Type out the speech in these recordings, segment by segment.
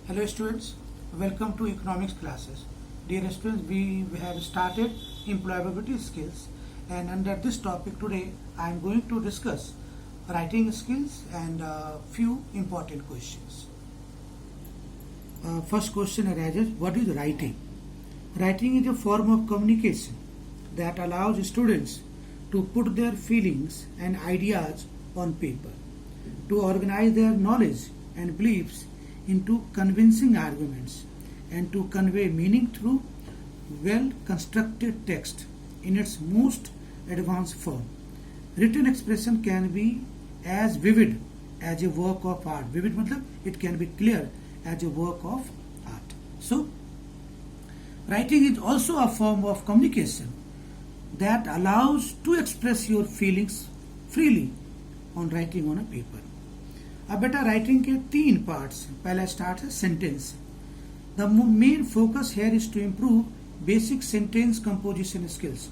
Hello students, welcome to economics classes. Dear students, we have started employability skills, and under this topic today I am going to discuss writing skills and a few important questions. First question arises, what is writing? Writing is a form of communication that allows students to put their feelings and ideas on paper, to organize their knowledge and beliefs into convincing arguments, and to convey meaning through well constructed text in its most advanced form. Written expression can be as vivid as a work of art. Vivid matlab it can be clear as a work of art. So, writing is also a form of communication that allows to express your feelings freely on writing on a paper. अब बेटा writing के तीन parts, पहला start है sentence. The main focus here is to improve basic sentence composition skills.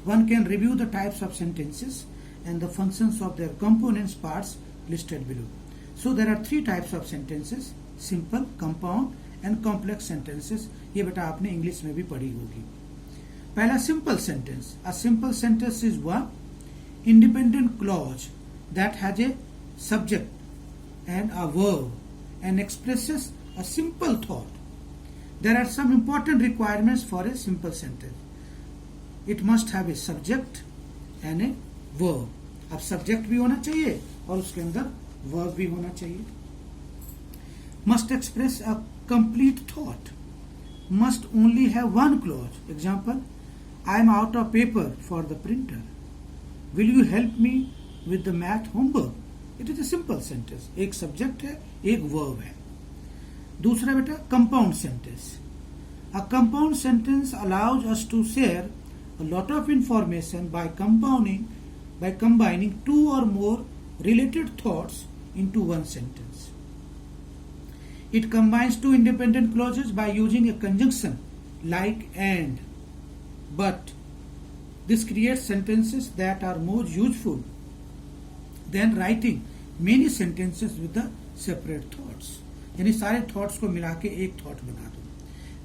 One can review the types of sentences and the functions of their components parts listed below. So there are three types of sentences, simple, compound and complex sentences. ये बेटा आपने English में भी पढ़ी होगी. पहला simple sentence. A simple sentence is one independent clause that has a subject and a verb and expresses a simple thought. There are some important requirements for a simple sentence. It must have a subject and a verb. अब subject भी होना चाहिए और उसके अंदर verb भी होना चाहिए. Must express a complete thought. Must only have one clause. Example, I am out of paper for the printer. Will you help me with the math homework? It is a simple sentence. एक subject है, एक verb है. दूसरा बेटा compound sentence. A compound sentence allows us to share a lot of information by combining two or more related thoughts into one sentence. It combines two independent clauses by using a conjunction like and, but this creates sentences that are more useful than writing many sentences with the separate thoughts. यानी सारे thoughts को मिला के एक thought बना दो.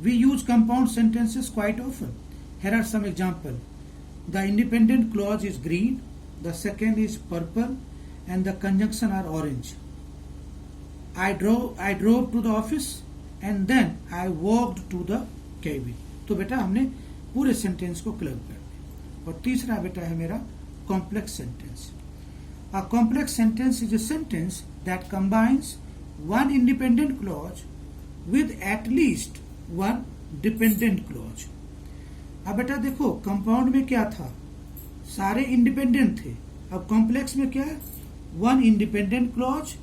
We use compound sentences quite often. Here are some example. The independent clause is green, the second is purple and the conjunction are orange. I drove to the office and then I walked to the cabin. तो बेटा हमने पूरे sentence को club कर दिया. और तीसरा बेटा है मेरा complex sentence. A complex sentence is a sentence that combines one independent clause with at least one dependent clause. अब बेटा देखो कंपाउंड में क्या था, सारे इंडिपेंडेंट थे. अब कॉम्प्लेक्स में क्या है, one independent clause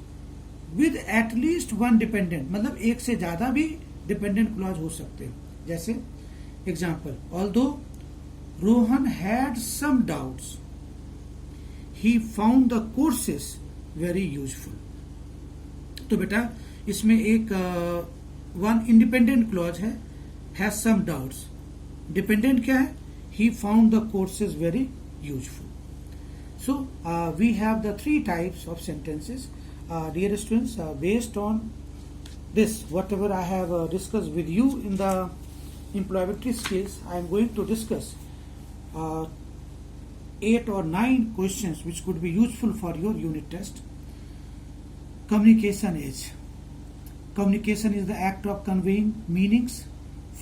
with at least one dependent, मतलब एक से ज्यादा भी डिपेंडेंट क्लॉज हो सकते हैं. जैसे example, although Rohan had some doubts, he found the courses very useful. तो बेटा इसमें एक वन इंडिपेंडेंट क्लॉज है, हैज सम डाउट्स. डिपेंडेंट क्या है, he found the courses very useful. So we have the three types of sentences. Dear students, based on this, whatever I have discussed with you in the employability skills, I am going to discuss 8 or 9 questions which could be useful for your unit test. Communication is. Communication is the act of conveying meanings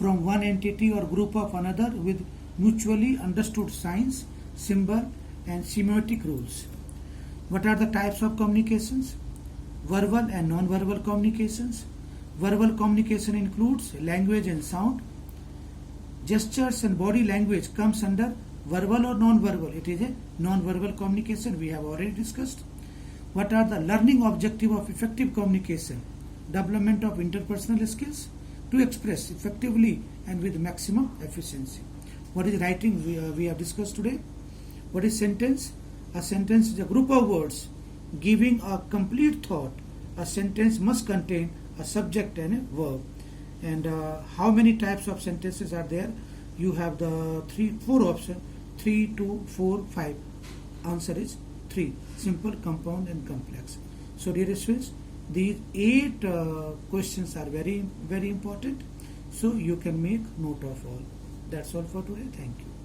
from one entity or group of another with mutually understood signs, symbol and semiotic rules. What are the types of communications? Verbal and non-verbal communications. Verbal communication includes language and sound. Gestures and body language comes under verbal or non-verbal. It is a non-verbal communication, we have already discussed. What are the learning objective of effective communication? Development of interpersonal skills to express effectively and with maximum efficiency. What is writing? We have discussed today. What is sentence? A sentence is a group of words giving a complete thought. A sentence must contain a subject and a verb. And how many types of sentences are there? You have the 4 options. 3, 2, 4, 5. Answer is 3. Simple, compound and complex. So dear students, These 8 questions are very important, so you can make note of all. That's all for today. Thank you.